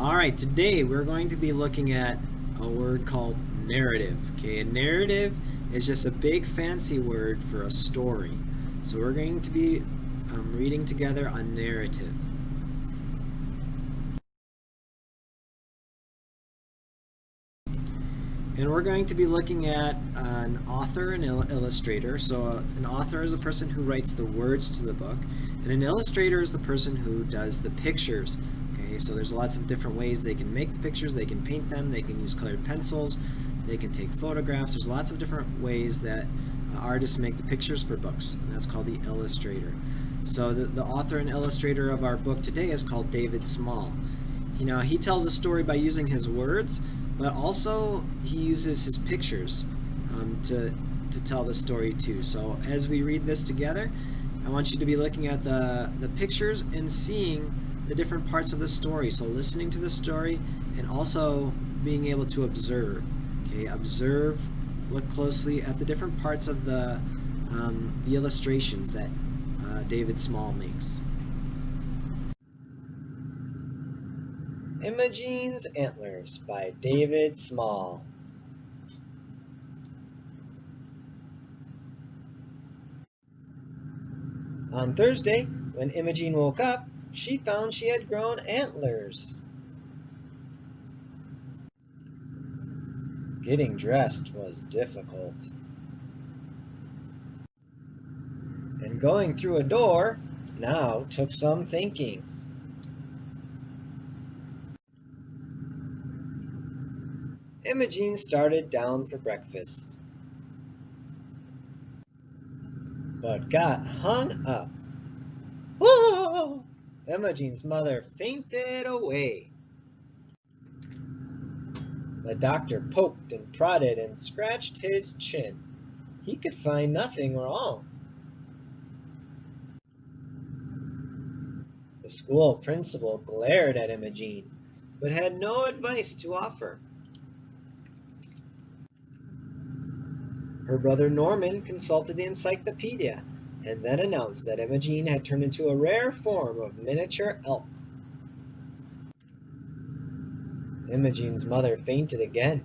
Alright, today we're going to be looking at a word called narrative. Okay, a narrative is just a big fancy word for a story. So we're going to be reading together a narrative. And we're going to be looking at an author and illustrator. So an author is a person who writes the words to the book, and an illustrator is the person who does the pictures. Okay, so there's lots of different ways they can make the pictures. They can paint them, they can use colored pencils, they can take photographs. There's lots of different ways that artists make the pictures for books, and that's called the illustrator. So the author and illustrator of our book today is called David Small. He tells a story by using his words, but also he uses his pictures to tell the story too. So as we read this together, I want you to be looking at the pictures and seeing the different parts of the story. So listening to the story and also being able to observe. Okay, observe, look closely at the different parts of the illustrations that David Small makes. Imogene's Antlers by David Small. On Thursday, when Imogene woke up, she found she had grown antlers. Getting dressed was difficult. And going through a door now took some thinking. Imogene started down for breakfast, but got hung up. Whoa! Imogene's mother fainted away. The doctor poked and prodded and scratched his chin. He could find nothing wrong. The school principal glared at Imogene, but had no advice to offer. Her brother Norman consulted the encyclopedia and then announced that Imogene had turned into a rare form of miniature elk. Imogene's mother fainted again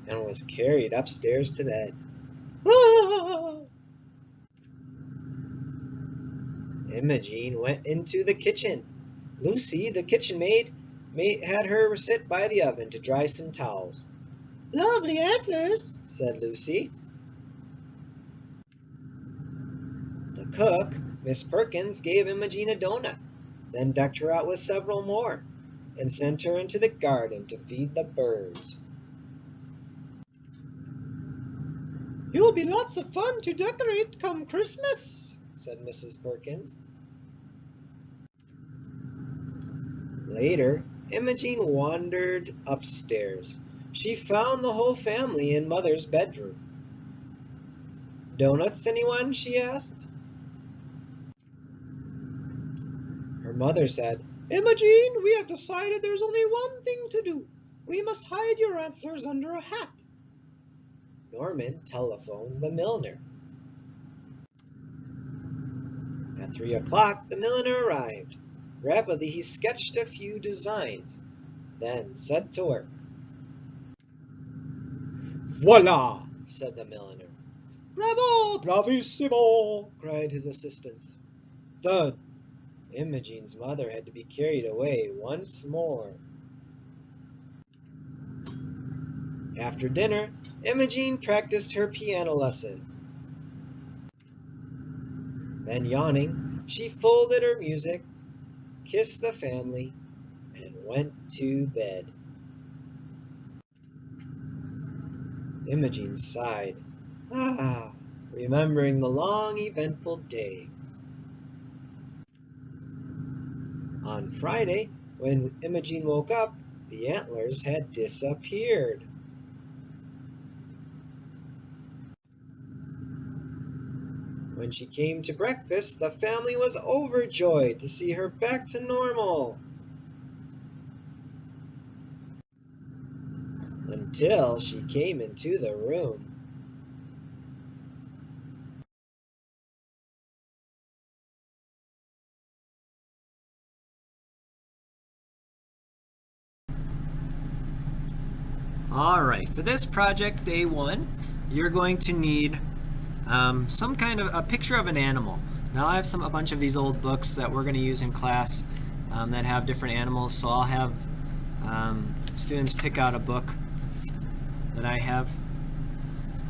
and was carried upstairs to bed. Ah! Imogene went into the kitchen. Lucy, the kitchen maid, had her sit by the oven to dry some towels. "Lovely antlers," said Lucy. The cook, Miss Perkins, gave Imogene a donut, then decked her out with several more, and sent her into the garden to feed the birds. "You'll be lots of fun to decorate come Christmas," said Mrs. Perkins. Later, Imogene wandered upstairs. She found the whole family in Mother's bedroom. "Donuts, anyone?" she asked. Her mother said, "Imogene, we have decided there's only one thing to do. We must hide your antlers under a hat." Norman telephoned the milliner. At 3 o'clock, the milliner arrived. Rapidly, he sketched a few designs, then set to work. "Voila!" said the milliner. "Bravo! Bravissimo!" cried his assistants. Thud! Imogene's mother had to be carried away once more. After dinner, Imogene practiced her piano lesson. Then, yawning, she folded her music, kissed the family, and went to bed. Imogene sighed, remembering the long, eventful day. On Friday, when Imogene woke up, the antlers had disappeared. When she came to breakfast, the family was overjoyed to see her back to normal. Until she came into the room. Alright, for this project, day 1, you're going to need some kind of a picture of an animal. Now I have a bunch of these old books that we're going to use in class that have different animals, so I'll have students pick out a book that I have.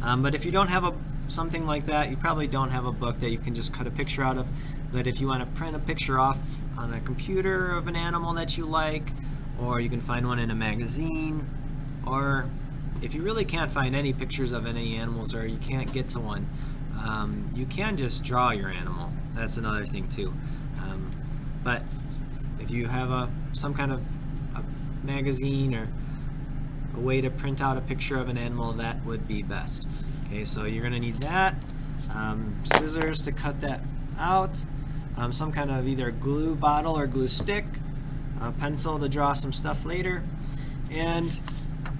But if you don't have something like that, you probably don't have a book that you can just cut a picture out of. But if you want to print a picture off on a computer of an animal that you like, or you can find one in a magazine, or if you really can't find any pictures of any animals or you can't get to one, you can just draw your animal. That's another thing too. But if you have some kind of a magazine or a way to print out a picture of an animal, that would be best. Okay, so you're going to need that, scissors to cut that out, some kind of either glue bottle or glue stick, a pencil to draw some stuff later, and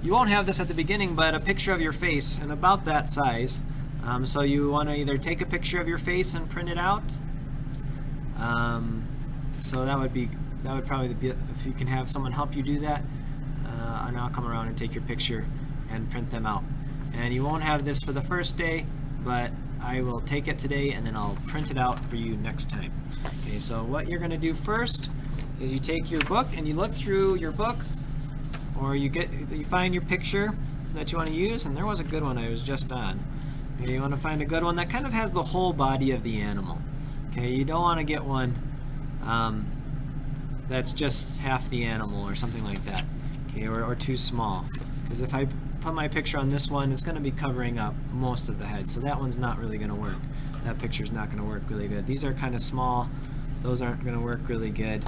you won't have this at the beginning, but a picture of your face, and about that size. So you want to either take a picture of your face and print it out. So that would probably be, if you can have someone help you do that, and I'll come around and take your picture and print them out. And you won't have this for the first day, but I will take it today and then I'll print it out for you next time. Okay, so what you're going to do first is you take your book and you look through your book, or you find your picture that you want to use, and there was a good one I was just on. Okay, you want to find a good one that kind of has the whole body of the animal. Okay, you don't want to get one that's just half the animal or something like that. Okay, or too small, because if I put my picture on this one, it's going to be covering up most of the head, so that one's not really going to work. That picture's not going to work really good. These are kind of small, those aren't going to work really good.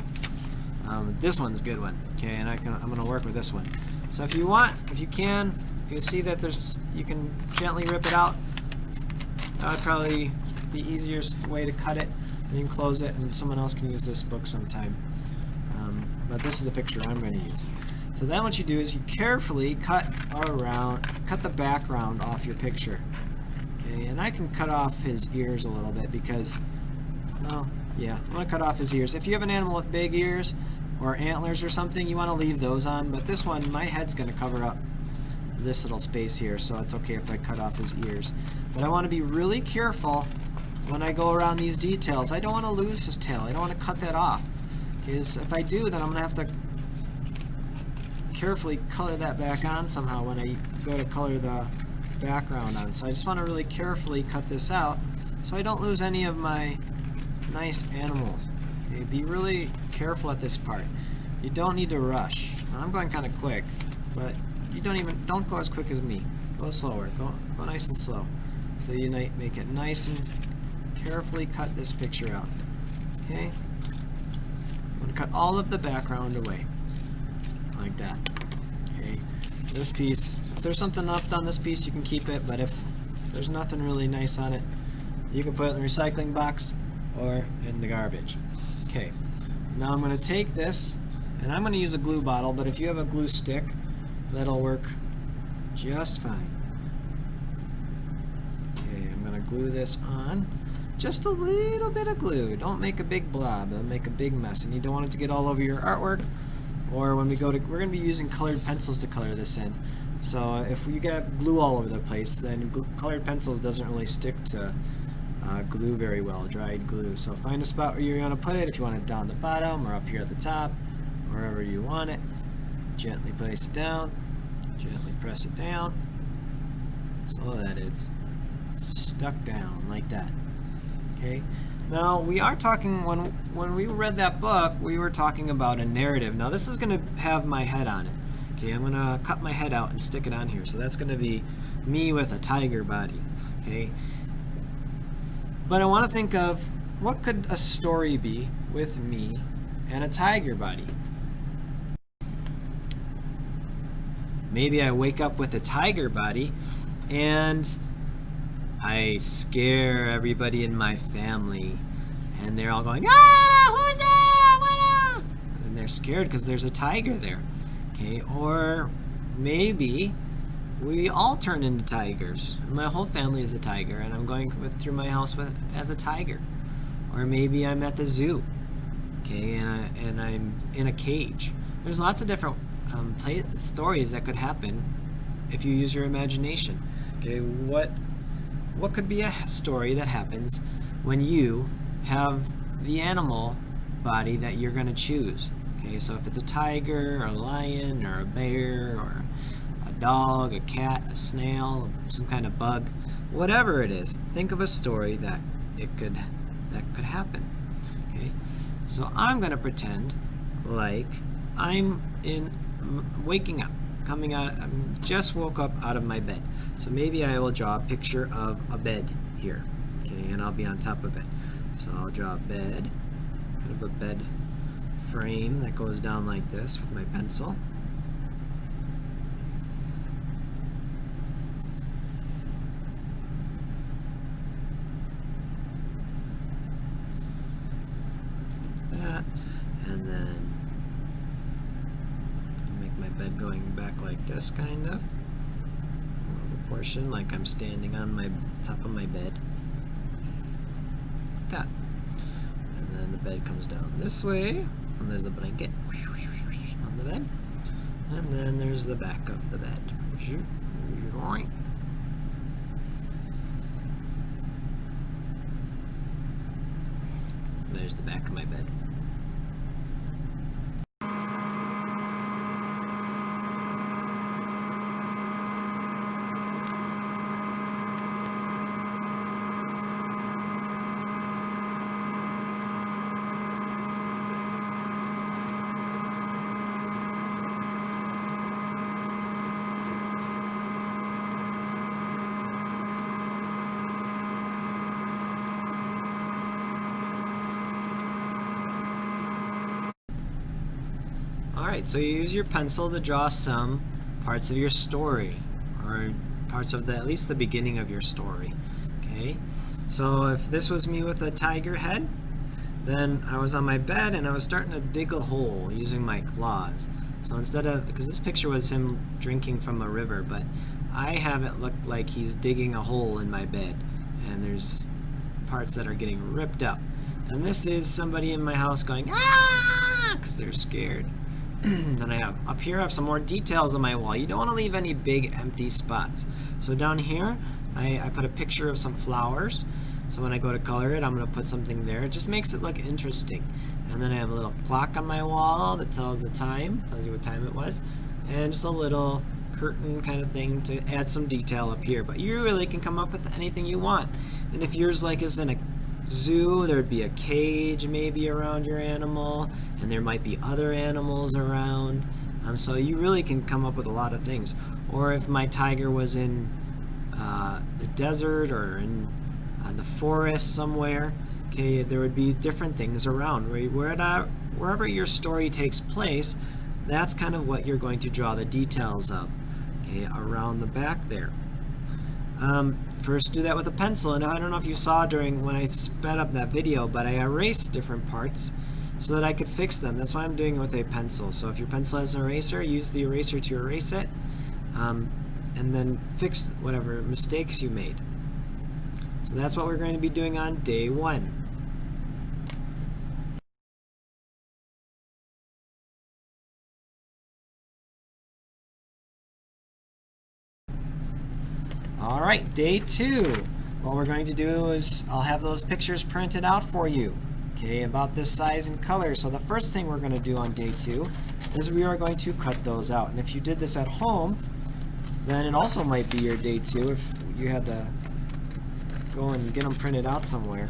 This one's a good one, okay, and I'm going to work with this one. So if you see that you can gently rip it out, that would probably be the easiest way to cut it. And you can close it, and someone else can use this book sometime. But this is the picture I'm going to use. So then what you do is you carefully cut the background off your picture. Okay, and I can cut off his ears a little bit because, well, yeah, I'm going to cut off his ears. If you have an animal with big ears or antlers or something, you want to leave those on, but this one, my head's going to cover up this little space here, so it's okay if I cut off his ears. But I want to be really careful when I go around these details. I don't want to lose his tail. I don't want to cut that off, because if I do, then I'm going to have to carefully color that back on somehow when I go to color the background on. So I just want to really carefully cut this out so I don't lose any of my nice animals. Okay, be really careful at this part. You don't need to rush. I'm going kind of quick, but you don't go as quick as me. Go slower. Go nice and slow. So you make it nice and carefully cut this picture out. Okay? I'm going to cut all of the background away. Like that. Okay. This piece, if there's something left on this piece, you can keep it, but if there's nothing really nice on it, you can put it in the recycling box or in the garbage. Okay. Now I'm going to take this, and I'm going to use a glue bottle, but if you have a glue stick, that'll work just fine. Okay, I'm going to glue this on. Just a little bit of glue. Don't make a big blob. It'll make a big mess, and you don't want it to get all over your artwork. Or when we're going to be using colored pencils to color this in. So if you get glue all over the place, then colored pencils doesn't really stick to glue very well, dried glue. So find a spot where you're going to put it, if you want it down the bottom or up here at the top, wherever you want it. Gently place it down, gently press it down, so that it's stuck down like that. Okay. Now we are talking, when we read that book, we were talking about a narrative. Now this is going to have my head on it. Okay, I'm going to cut my head out and stick it on here. So that's going to be me with a tiger body. Okay. But I want to think of, what could a story be with me and a tiger body? Maybe I wake up with a tiger body and I scare everybody in my family, and they're all going, "Ah, who's that? What up?" And they're scared because there's a tiger there. Okay, or maybe we all turn into tigers. My whole family is a tiger, and I'm going through my house as a tiger. Or maybe I'm at the zoo. Okay, and I'm in a cage. There's lots of different stories that could happen if you use your imagination. Okay, what could be a story that happens when you have the animal body that you're going to choose? Okay, so if it's a tiger, or a lion, or a bear, or a dog, a cat, a snail, some kind of bug, whatever it is, think of a story that could happen. Okay, so I'm going to pretend like I'm waking up, coming out. I just woke up out of my bed. So maybe I will draw a picture of a bed here. Okay, and I'll be on top of it. So I'll draw a bed, kind of a bed frame that goes down like this with my pencil. That, and then make my bed going back like this, kind of. A little portion, like I'm standing on my top of my bed. Like that. And then the bed comes down this way. And there's a blanket on the bed. And then there's the back of the bed. There's the back of my bed. Alright, so you use your pencil to draw some parts of your story, or parts of at least the beginning of your story. Okay, so if this was me with a tiger head, then I was on my bed and I was starting to dig a hole using my claws. So instead of, because this picture was him drinking from a river, but I have it look like he's digging a hole in my bed, and there's parts that are getting ripped up. And this is somebody in my house going, ah, because they're scared. Then I have, up here I have some more details on my wall. You don't want to leave any big empty spots. So down here, I put a picture of some flowers. So when I go to color it, I'm going to put something there. It just makes it look interesting. And then I have a little clock on my wall that tells the time, tells you what time it was. And just a little curtain kind of thing to add some detail up here. But you really can come up with anything you want. And if yours like is in a zoo, there'd be a cage maybe around your animal, and there might be other animals around. So you really can come up with a lot of things. Or if my tiger was in the desert or in the forest somewhere, okay, there would be different things around. Wherever your story takes place, that's kind of what you're going to draw the details of, okay, around the back there. First do that with a pencil, and I don't know if you saw during when I sped up that video, but I erased different parts so that I could fix them. That's why I'm doing it with a pencil. So if your pencil has an eraser, use the eraser to erase it, and then fix whatever mistakes you made. So that's what we're going to be doing on day 1. Alright, day 2. What we're going to do is I'll have those pictures printed out for you, okay, about this size and color. So the first thing we're going to do on day 2 is we are going to cut those out. And if you did this at home, then it also might be your day 2 if you had to go and get them printed out somewhere.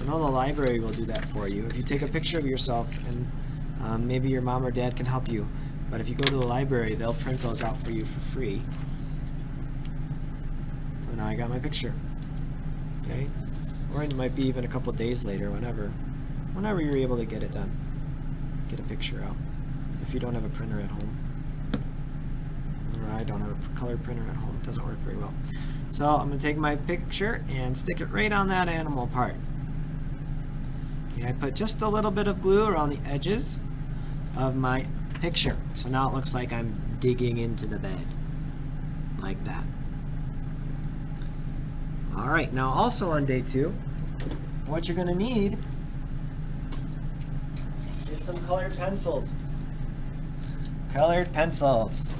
I know the library will do that for you. If you take a picture of yourself, and maybe your mom or dad can help you, but if you go to the library, they'll print those out for you for free. So now I got my picture. Okay? Or it might be even a couple days later, whenever you're able to get it done. Get a picture out. If you don't have a printer at home. Or I don't have a color printer at home. It doesn't work very well. So I'm going to take my picture and stick it right on that animal part. Okay, I put just a little bit of glue around the edges of my picture. So now it looks like I'm digging into the bed. Like that. Alright, now also on day 2, what you're going to need is some colored pencils. Colored pencils.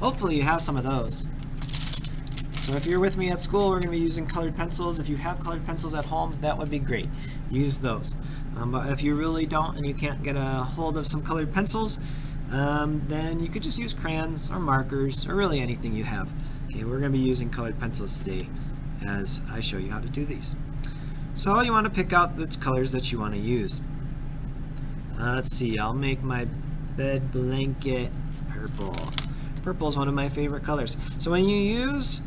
Hopefully you have some of those. So if you're with me at school, we're going to be using colored pencils. If you have colored pencils at home, that would be great. Use those. But if you really don't and you can't get a hold of some colored pencils, then you could just use crayons or markers or really anything you have. Okay, we're going to be using colored pencils today as I show you how to do these. So you want to pick out the colors that you want to use. Let's see, I'll make my bed blanket purple. Purple is one of my favorite colors. So when you use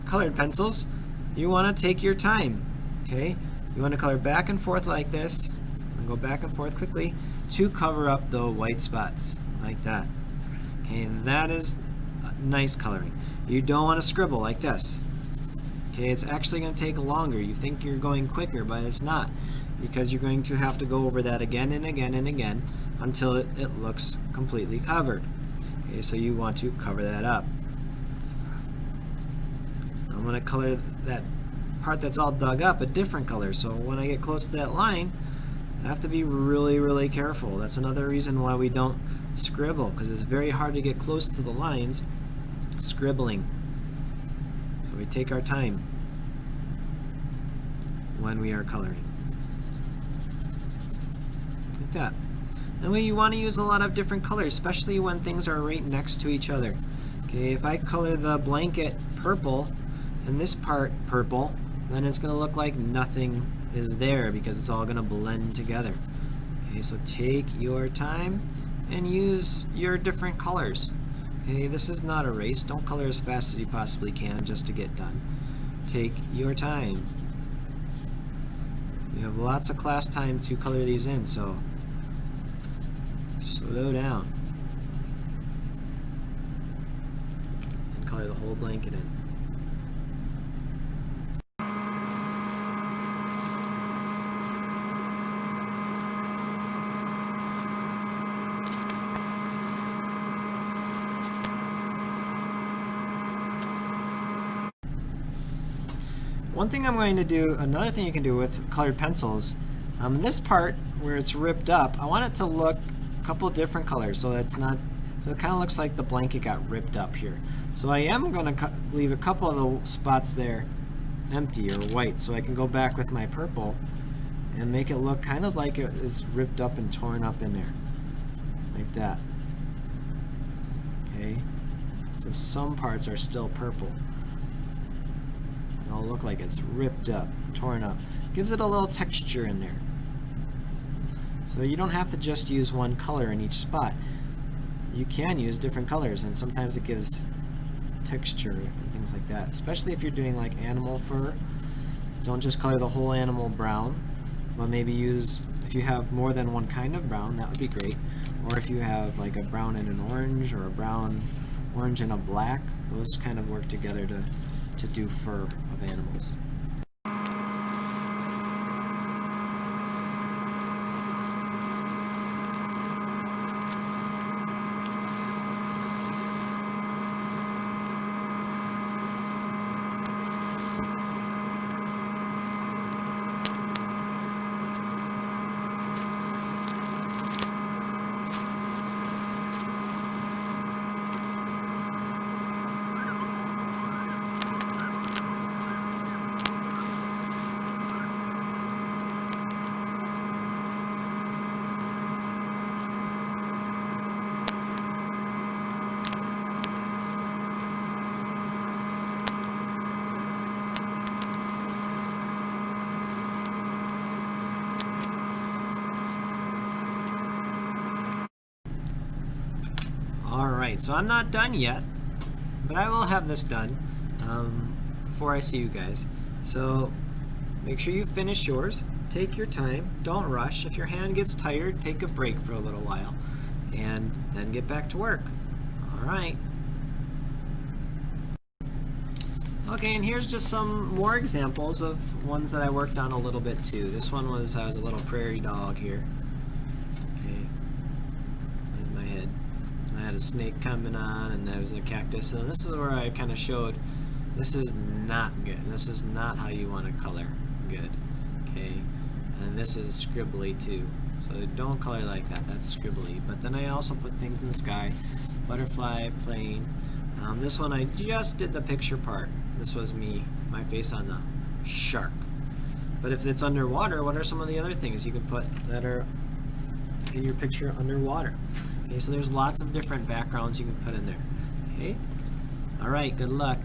colored pencils, you want to take your time. Okay, you want to color back and forth like this, and go back and forth quickly to cover up the white spots like that. Okay, and that is nice coloring. You don't want to scribble like this. Okay, it's actually going to take longer. You think you're going quicker, but it's not, because you're going to have to go over that again and again and again until it looks completely covered. Okay, so you want to cover that up. I'm going to color that part that's all dug up a different color, so when I get close to that line, I have to be really, really careful. That's another reason why we don't scribble, because it's very hard to get close to the lines scribbling. So we take our time when we are coloring. Like that. And you want to use a lot of different colors, especially when things are right next to each other. Okay, if I color the blanket purple and this part purple, then it's going to look like nothing is there because it's all going to blend together. Okay, so take your time and use your different colors. Okay, this is not a race. Don't color as fast as you possibly can just to get done. Take your time. You have lots of class time to color these in, so slow down and color the whole blanket in. One thing I'm going to do, another thing you can do with colored pencils, this part where it's ripped up, I want it to look a couple different colors, so it's not, so it kind of looks like the blanket got ripped up here. So I am going to leave a couple of the spots there empty or white, so I can go back with my purple and make it look kind of like it is ripped up and torn up in there, like that. Okay, so some parts are still purple. It'll look like it's ripped up, torn up. Gives it a little texture in there. So you don't have to just use one color in each spot. You can use different colors, and sometimes it gives texture and things like that. Especially if you're doing like animal fur. Don't just color the whole animal brown, but maybe use, if you have more than one kind of brown, that would be great. Or if you have like a brown and an orange, or a brown, orange and a black, those kind of work together to do fur of animals. Alright, so I'm not done yet, but I will have this done before I see you guys. So make sure you finish yours. Take your time. Don't rush. If your hand gets tired, take a break for a little while and then get back to work. Alright. Okay, and here's just some more examples of ones that I worked on a little bit too. This one was, I was a little prairie dog here. Okay, there's my head. I had a snake coming on, and there was a cactus, and this is where I kind of showed this is not good. This is not how you want to color good. Okay, and this is scribbly too. So don't color like that. That's scribbly. But then I also put things in the sky, butterfly, plane. This one I just did the picture part. This was me, my face on the shark. But if it's underwater, what are some of the other things you can put that are in your picture underwater? Okay, so there's lots of different backgrounds you can put in there. Okay? All right, good luck.